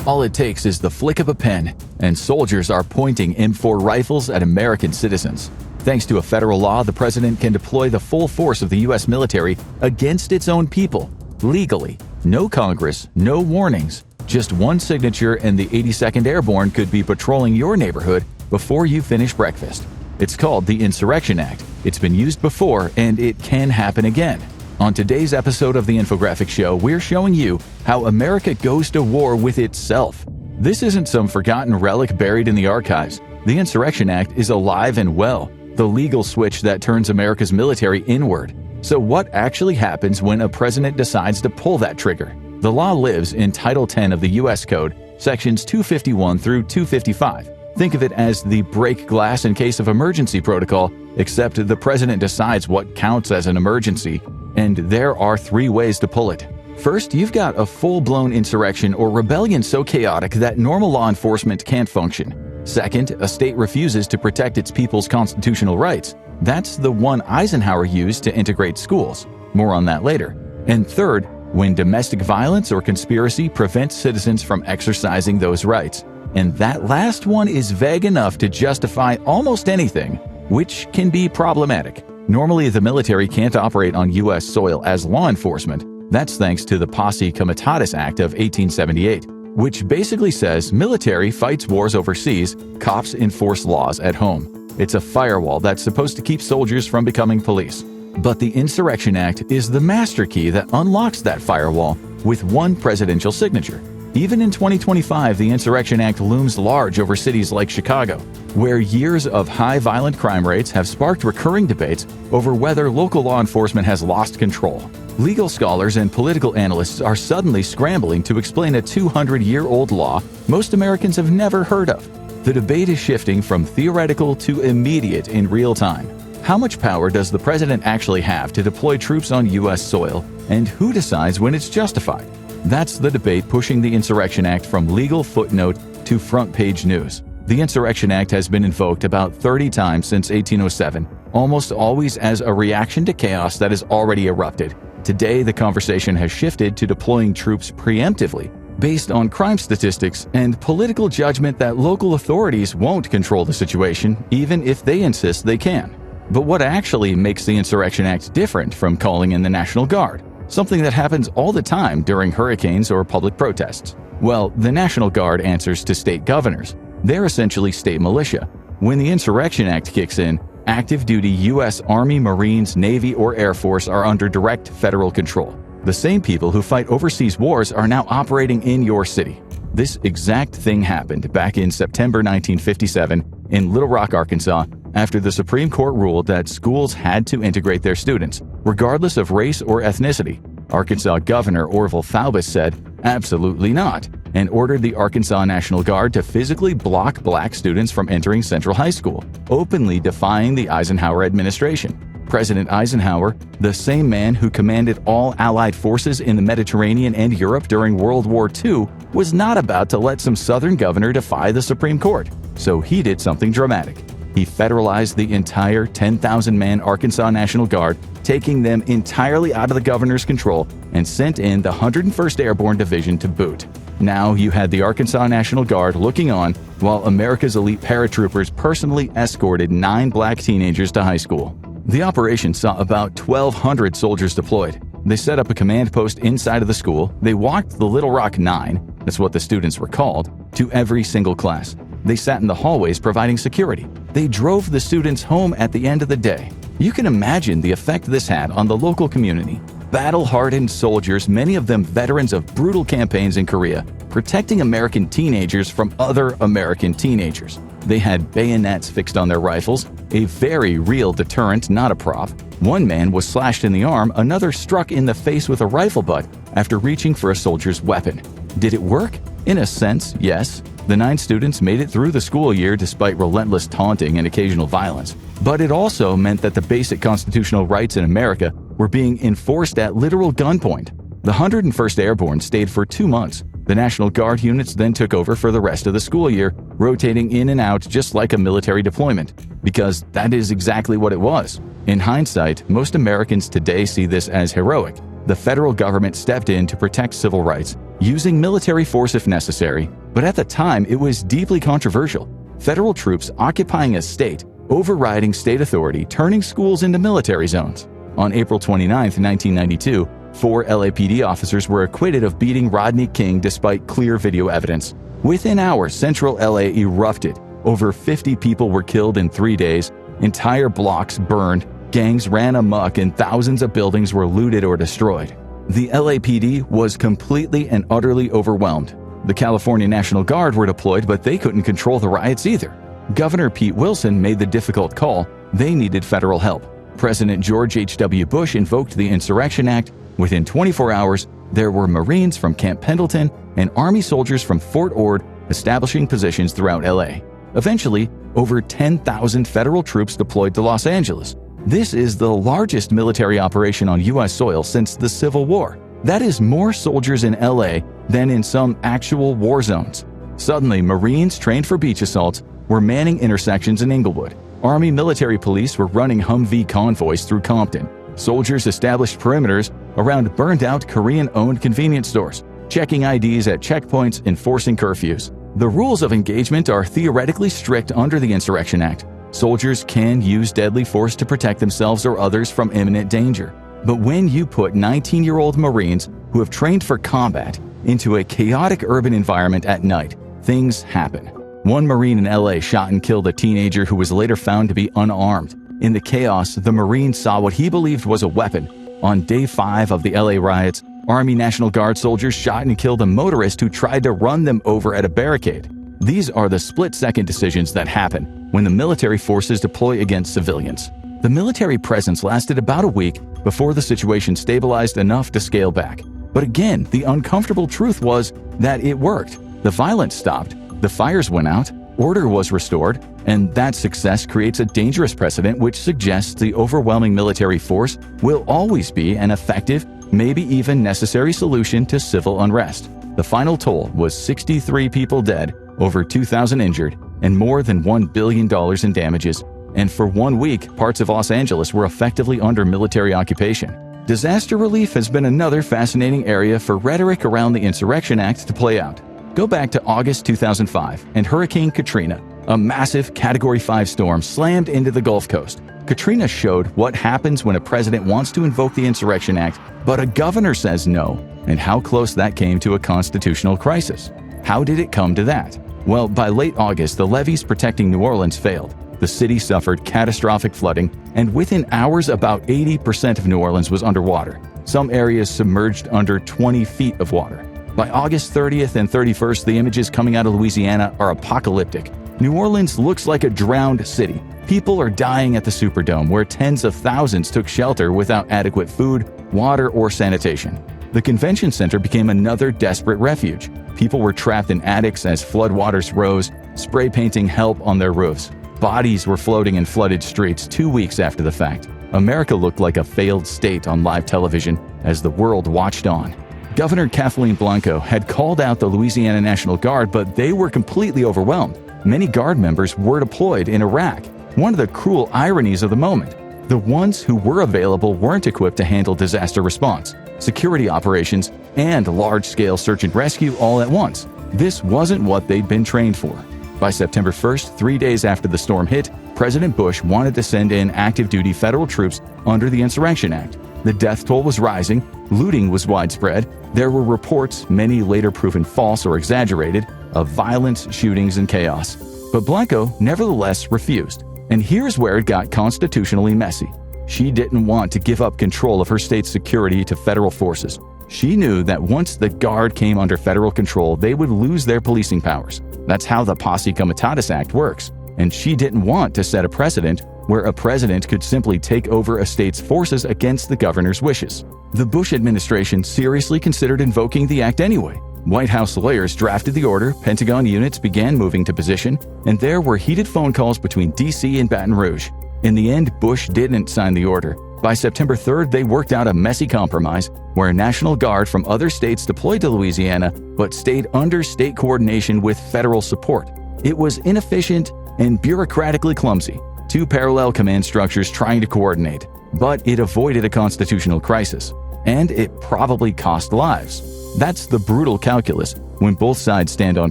All it takes is the flick of a pen, and soldiers are pointing M4 rifles at American citizens. Thanks to a federal law, the president can deploy the full force of the U.S. military against its own people, legally. No Congress, no warnings. Just one signature and the 82nd Airborne could be patrolling your neighborhood before you finish breakfast. It's called the Insurrection Act. It's been used before, and it can happen again. On today's episode of the Infographic Show, we're showing you how America goes to war with itself. This isn't some forgotten relic buried in the archives. The Insurrection Act is alive and well, the legal switch that turns America's military inward. So what actually happens when a president decides to pull that trigger? The law lives in Title 10 of the U.S. Code, sections 251 through 255. Think of it as the break glass in case of emergency protocol, except the president decides what counts as an emergency, and there are 3 ways to pull it. First, you've got a full-blown insurrection or rebellion so chaotic that normal law enforcement can't function. Second, a state refuses to protect its people's constitutional rights. That's the one Eisenhower used to integrate schools. More on that later. And third, when domestic violence or conspiracy prevents citizens from exercising those rights. And that last one is vague enough to justify almost anything, which can be problematic. Normally, the military can't operate on U.S. soil as law enforcement. That's thanks to the Posse Comitatus Act of 1878, which basically says military fights wars overseas, cops enforce laws at home. It's a firewall that's supposed to keep soldiers from becoming police. But the Insurrection Act is the master key that unlocks that firewall with one presidential signature. Even in 2025, the Insurrection Act looms large over cities like Chicago, where years of high violent crime rates have sparked recurring debates over whether local law enforcement has lost control. Legal scholars and political analysts are suddenly scrambling to explain a 200-year-old law most Americans have never heard of. The debate is shifting from theoretical to immediate in real time. How much power does the president actually have to deploy troops on U.S. soil, and who decides when it's justified? That's the debate pushing the Insurrection Act from legal footnote to front-page news. The Insurrection Act has been invoked about 30 times since 1807, almost always as a reaction to chaos that has already erupted. Today, the conversation has shifted to deploying troops preemptively, based on crime statistics and political judgment that local authorities won't control the situation, even if they insist they can. But what actually makes the Insurrection Act different from calling in the National Guard? Something that happens all the time during hurricanes or public protests. Well, the National Guard answers to state governors. They're essentially state militia. When the Insurrection Act kicks in, active duty U.S. Army, Marines, Navy, or Air Force are under direct federal control. The same people who fight overseas wars are now operating in your city. This exact thing happened back in September 1957 in Little Rock, Arkansas, after the Supreme Court ruled that schools had to integrate their students, regardless of race or ethnicity. Arkansas Governor Orville Faubus said, "Absolutely not," and ordered the Arkansas National Guard to physically block black students from entering Central High School, openly defying the Eisenhower administration. President Eisenhower, the same man who commanded all Allied forces in the Mediterranean and Europe during World War II, was not about to let some Southern governor defy the Supreme Court. So he did something dramatic. He federalized the entire 10,000-man Arkansas National Guard, taking them entirely out of the governor's control, and sent in the 101st Airborne Division to boot. Now you had the Arkansas National Guard looking on while America's elite paratroopers personally escorted 9 black teenagers to high school. The operation saw about 1,200 soldiers deployed. They set up a command post inside of the school. They walked the Little Rock 9, that's what the students were called, to every single class. They sat in the hallways providing security. They drove the students home at the end of the day. You can imagine the effect this had on the local community. Battle-hardened soldiers, many of them veterans of brutal campaigns in Korea, protecting American teenagers from other American teenagers. They had bayonets fixed on their rifles, a very real deterrent, not a prop. One man was slashed in the arm, another struck in the face with a rifle butt after reaching for a soldier's weapon. Did it work? In a sense, yes. The 9 students made it through the school year despite relentless taunting and occasional violence. But it also meant that the basic constitutional rights in America were being enforced at literal gunpoint. The 101st Airborne stayed for 2 months. The National Guard units then took over for the rest of the school year, rotating in and out just like a military deployment. Because that is exactly what it was. In hindsight, most Americans today see this as heroic. The federal government stepped in to protect civil rights, using military force if necessary, but at the time it was deeply controversial. Federal troops occupying a state, overriding state authority, turning schools into military zones. On April 29, 1992, 4 LAPD officers were acquitted of beating Rodney King despite clear video evidence. Within hours, central LA erupted. Over 50 people were killed in 3 days, entire blocks burned, gangs ran amok, and thousands of buildings were looted or destroyed. The LAPD was completely and utterly overwhelmed. The California National Guard were deployed, but they couldn't control the riots either. Governor Pete Wilson made the difficult call. They needed federal help. President George H.W. Bush invoked the Insurrection Act. Within 24 hours, there were Marines from Camp Pendleton and Army soldiers from Fort Ord establishing positions throughout LA. Eventually, over 10,000 federal troops deployed to Los Angeles. This is the largest military operation on U.S. soil since the Civil War. That is more soldiers in LA than in some actual war zones. Suddenly, Marines trained for beach assaults were manning intersections in Inglewood. Army military police were running Humvee convoys through Compton. Soldiers established perimeters around burned-out Korean-owned convenience stores, checking IDs at checkpoints, enforcing curfews. The rules of engagement are theoretically strict under the Insurrection Act. Soldiers can use deadly force to protect themselves or others from imminent danger. But when you put 19-year-old Marines who have trained for combat into a chaotic urban environment at night, things happen. One Marine in LA shot and killed a teenager who was later found to be unarmed. In the chaos, the Marine saw what he believed was a weapon. On day 5 of the LA riots, Army National Guard soldiers shot and killed a motorist who tried to run them over at a barricade. These are the split-second decisions that happen when the military forces deploy against civilians. The military presence lasted about a week before the situation stabilized enough to scale back. But again, the uncomfortable truth was that it worked. The violence stopped, the fires went out, order was restored, and that success creates a dangerous precedent which suggests the overwhelming military force will always be an effective, maybe even necessary solution to civil unrest. The final toll was 63 people dead, over 2,000 injured, and more than $1 billion in damages. And for 1 week, parts of Los Angeles were effectively under military occupation. Disaster relief has been another fascinating area for rhetoric around the Insurrection Act to play out. Go back to August 2005 and Hurricane Katrina, a massive Category 5 storm, slammed into the Gulf Coast. Katrina showed what happens when a president wants to invoke the Insurrection Act, but a governor says no, and how close that came to a constitutional crisis. How did it come to that? Well, by late August, the levees protecting New Orleans failed. The city suffered catastrophic flooding, and within hours, about 80% of New Orleans was underwater. Some areas submerged under 20 feet of water. By August 30th and 31st, the images coming out of Louisiana are apocalyptic. New Orleans looks like a drowned city. People are dying at the Superdome, where tens of thousands took shelter without adequate food, water, or sanitation. The convention center became another desperate refuge. People were trapped in attics as floodwaters rose, spray painting help on their roofs. Bodies were floating in flooded streets 2 weeks after the fact. America looked like a failed state on live television as the world watched on. Governor Kathleen Blanco had called out the Louisiana National Guard, but they were completely overwhelmed. Many Guard members were deployed in Iraq. One of the cruel ironies of the moment. The ones who were available weren't equipped to handle disaster response, security operations, and large-scale search and rescue all at once. This wasn't what they'd been trained for. By September 1st, 3 days after the storm hit, President Bush wanted to send in active-duty federal troops under the Insurrection Act. The death toll was rising, looting was widespread, there were reports, many later proven false or exaggerated, of violence, shootings, and chaos. But Blanco nevertheless refused. And here's where it got constitutionally messy. She didn't want to give up control of her state's security to federal forces. She knew that once the Guard came under federal control, they would lose their policing powers. That's how the Posse Comitatus Act works. And she didn't want to set a precedent where a president could simply take over a state's forces against the governor's wishes. The Bush administration seriously considered invoking the act anyway. White House lawyers drafted the order, Pentagon units began moving to position, and there were heated phone calls between D.C. and Baton Rouge. In the end, Bush didn't sign the order. By September 3rd, they worked out a messy compromise where a National Guard from other states deployed to Louisiana but stayed under state coordination with federal support. It was inefficient and bureaucratically clumsy, two parallel command structures trying to coordinate, but it avoided a constitutional crisis, and it probably cost lives. That's the brutal calculus when both sides stand on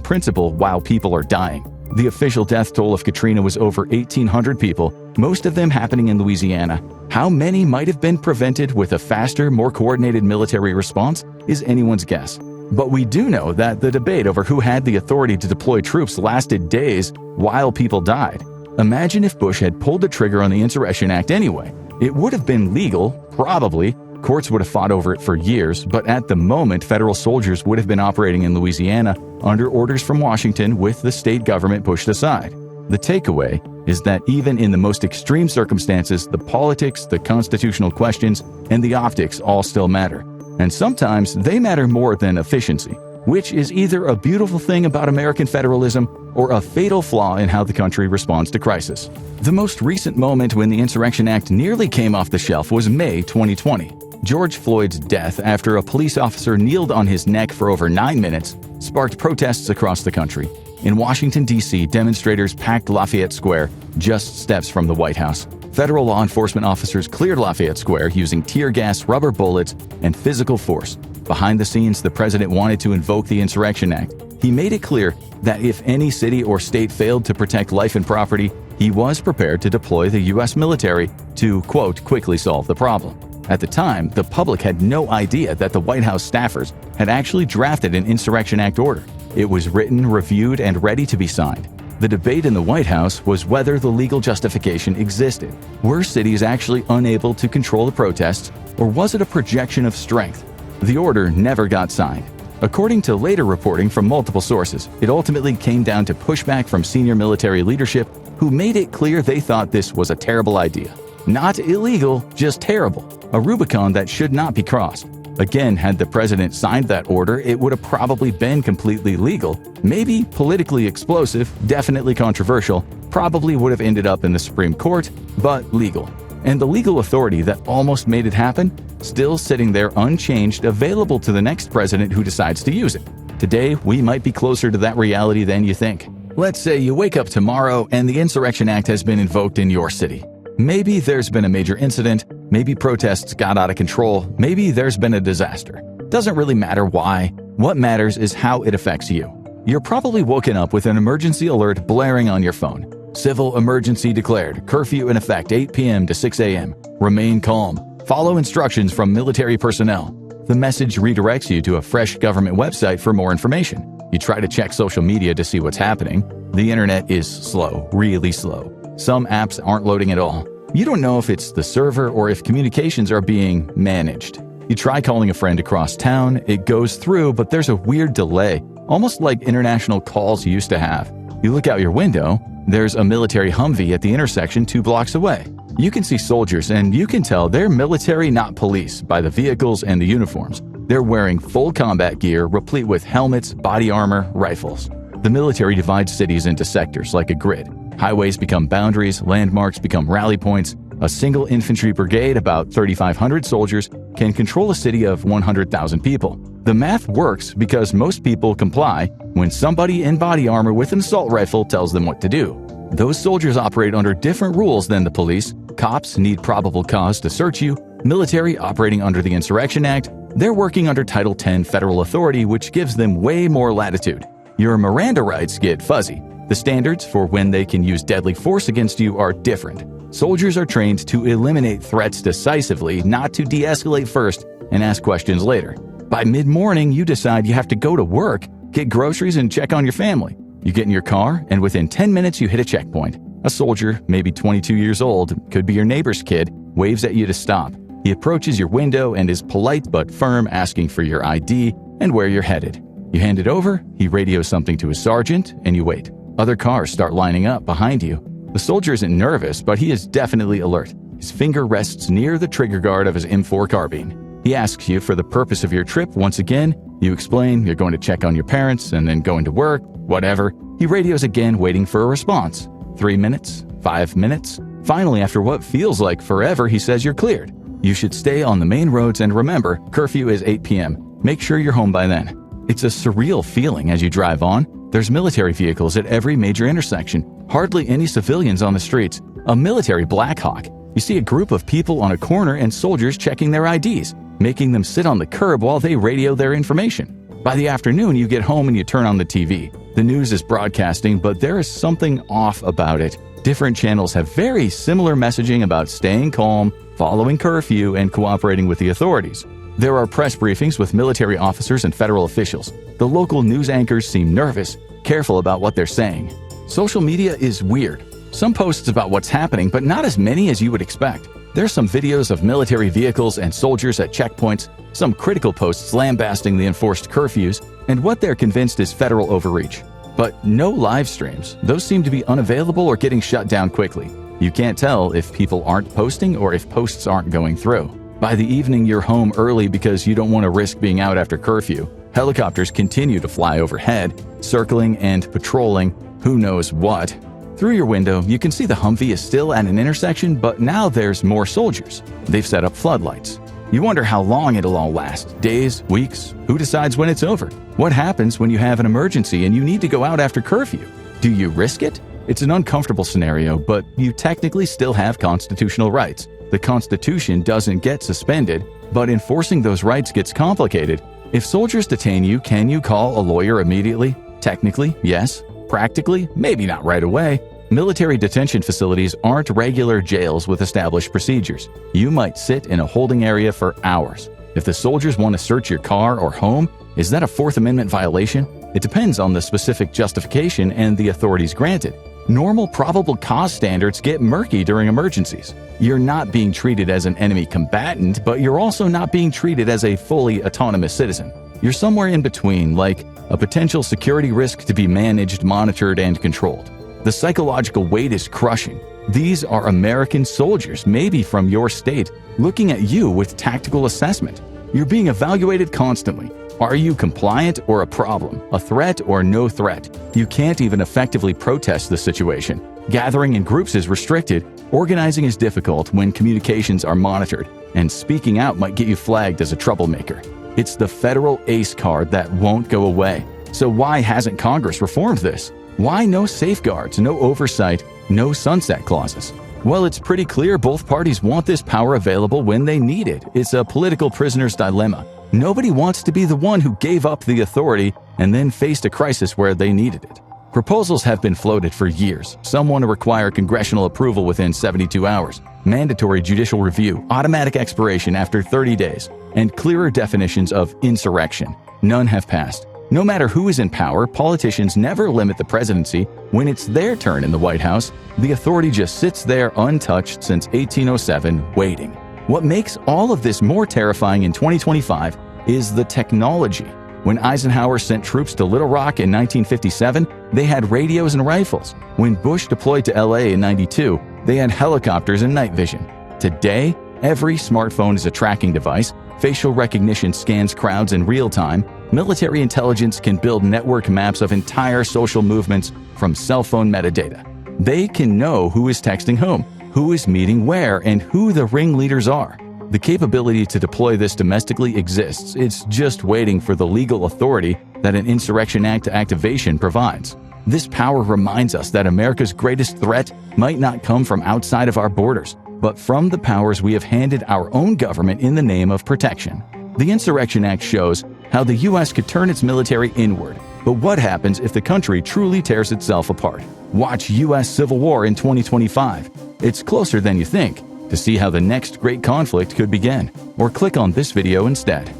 principle while people are dying. The official death toll of Katrina was over 1,800 people, most of them happening in Louisiana. How many might have been prevented with a faster, more coordinated military response is anyone's guess. But we do know that the debate over who had the authority to deploy troops lasted days while people died. Imagine if Bush had pulled the trigger on the Insurrection Act anyway. It would have been legal, probably. Courts would have fought over it for years, but at the moment, federal soldiers would have been operating in Louisiana under orders from Washington with the state government pushed aside. The takeaway is that even in the most extreme circumstances, the politics, the constitutional questions, and the optics all still matter. And sometimes they matter more than efficiency, which is either a beautiful thing about American federalism or a fatal flaw in how the country responds to crisis. The most recent moment when the Insurrection Act nearly came off the shelf was May 2020. George Floyd's death after a police officer kneeled on his neck for over 9 minutes sparked protests across the country. In Washington, D.C., demonstrators packed Lafayette Square, just steps from the White House. Federal law enforcement officers cleared Lafayette Square using tear gas, rubber bullets, and physical force. Behind the scenes, the president wanted to invoke the Insurrection Act. He made it clear that if any city or state failed to protect life and property, he was prepared to deploy the U.S. military to, quote, quickly solve the problem. At the time, the public had no idea that the White House staffers had actually drafted an Insurrection Act order. It was written, reviewed, and ready to be signed. The debate in the White House was whether the legal justification existed. Were cities actually unable to control the protests, or was it a projection of strength? The order never got signed. According to later reporting from multiple sources, it ultimately came down to pushback from senior military leadership who made it clear they thought this was a terrible idea. Not illegal, just terrible. A Rubicon that should not be crossed. Again, had the president signed that order, it would have probably been completely legal, maybe politically explosive, definitely controversial, probably would have ended up in the Supreme Court, but legal. And the legal authority that almost made it happen, still sitting there unchanged, available to the next president who decides to use it. Today, we might be closer to that reality than you think. Let's say you wake up tomorrow and the Insurrection Act has been invoked in your city. Maybe there's been a major incident, maybe protests got out of control, maybe there's been a disaster. Doesn't really matter why. What matters is how it affects you. You're probably woken up with an emergency alert blaring on your phone. Civil emergency declared. Curfew in effect 8 p.m. to 6 a.m. Remain calm. Follow instructions from military personnel. The message redirects you to a fresh government website for more information. You try to check social media to see what's happening. The internet is slow, really slow. Some apps aren't loading at all. You don't know if it's the server or if communications are being managed. You try calling a friend across town, it goes through, but there's a weird delay, almost like international calls used to have. You look out your window, there's a military Humvee at the intersection 2 blocks away. You can see soldiers and you can tell they're military, not police, by the vehicles and the uniforms. They're wearing full combat gear, replete with helmets, body armor, rifles. The military divides cities into sectors like a grid. Highways become boundaries, landmarks become rally points. A single infantry brigade, about 3,500 soldiers, can control a city of 100,000 people. The math works because most people comply when somebody in body armor with an assault rifle tells them what to do. Those soldiers operate under different rules than the police. Cops need probable cause to search you. Military operating under the Insurrection Act. They're working under Title 10 federal authority, which gives them way more latitude. Your Miranda rights get fuzzy. The standards for when they can use deadly force against you are different. Soldiers are trained to eliminate threats decisively, not to de-escalate first and ask questions later. By mid-morning, you decide you have to go to work, get groceries, and check on your family. You get in your car, and within 10 minutes, you hit a checkpoint. A soldier, maybe 22 years old, could be your neighbor's kid, waves at you to stop. He approaches your window and is polite but firm, asking for your ID and where you're headed. You hand it over, he radios something to his sergeant, and you wait. Other cars start lining up behind you. The soldier isn't nervous, but he is definitely alert. His finger rests near the trigger guard of his M4 carbine. He asks you for the purpose of your trip once again. You explain you're going to check on your parents and then going to work, whatever. He radios again, waiting for a response. 3 minutes, 5 minutes. Finally, after what feels like forever, he says you're cleared. You should stay on the main roads and remember, curfew is 8 p.m. Make sure you're home by then. It's a surreal feeling as you drive on. There's military vehicles at every major intersection. Hardly any civilians on the streets. A military Black Hawk. You see a group of people on a corner and soldiers checking their IDs. making them sit on the curb while they radio their information. By the afternoon, you get home and you turn on the TV. The news is broadcasting, but there is something off about it. Different channels have very similar messaging about staying calm, following curfew, and cooperating with the authorities. There are press briefings with military officers and federal officials. The local news anchors seem nervous, careful about what they're saying. Social media is weird. Some posts about what's happening, but not as many as you would expect. There's some videos of military vehicles and soldiers at checkpoints, some critical posts lambasting the enforced curfews, and what they're convinced is federal overreach. But no live streams. Those seem to be unavailable or getting shut down quickly. You can't tell if people aren't posting or if posts aren't going through. By the evening, you're home early because you don't want to risk being out after curfew. Helicopters continue to fly overhead, circling and patrolling who knows what. Through your window, you can see the Humvee is still at an intersection, but now there's more soldiers. They've set up floodlights. You wonder how long it'll all last. Days, weeks? Who decides when it's over? What happens when you have an emergency and you need to go out after curfew? Do you risk it? It's an uncomfortable scenario, but you technically still have constitutional rights. The Constitution doesn't get suspended, but enforcing those rights gets complicated. If soldiers detain you, can you call a lawyer immediately? Technically, yes. Practically, maybe not right away. Military detention facilities aren't regular jails with established procedures. You might sit in a holding area for hours. If the soldiers want to search your car or home, is that a Fourth Amendment violation? It depends on the specific justification and the authorities granted. Normal probable cause standards get murky during emergencies. You're not being treated as an enemy combatant, but you're also not being treated as a fully autonomous citizen. You're somewhere in between, like a potential security risk to be managed, monitored, and controlled. The psychological weight is crushing. These are American soldiers, maybe from your state, looking at you with tactical assessment. You're being evaluated constantly. Are you compliant or a problem? A threat or no threat? You can't even effectively protest the situation. Gathering in groups is restricted. Organizing is difficult when communications are monitored. And speaking out might get you flagged as a troublemaker. It's the federal ACE card that won't go away. So why hasn't Congress reformed this? Why no safeguards, no oversight, no sunset clauses? Well, it's pretty clear both parties want this power available when they need it. It's a political prisoner's dilemma. Nobody wants to be the one who gave up the authority and then faced a crisis where they needed it. Proposals have been floated for years. Some want to require congressional approval within 72 hours, mandatory judicial review, automatic expiration after 30 days, and clearer definitions of insurrection. None have passed. No matter who is in power, politicians never limit the presidency. When it's their turn in the White House, the authority just sits there untouched since 1807, waiting. What makes all of this more terrifying in 2025 is the technology. When Eisenhower sent troops to Little Rock in 1957, they had radios and rifles. When Bush deployed to LA in 92, they had helicopters and night vision. Today, every smartphone is a tracking device. Facial recognition scans crowds in real time. Military intelligence can build network maps of entire social movements from cell phone metadata. They can know who is texting whom, who is meeting where, and who the ringleaders are. The capability to deploy this domestically exists. It's just waiting for the legal authority that an Insurrection Act activation provides. This power reminds us that America's greatest threat might not come from outside of our borders, but from the powers we have handed our own government in the name of protection. The Insurrection Act shows how the U.S. could turn its military inward. But what happens if the country truly tears itself apart? Watch U.S. Civil War in 2025. It's closer than you think. To see how the next great conflict could begin, or click on this video instead.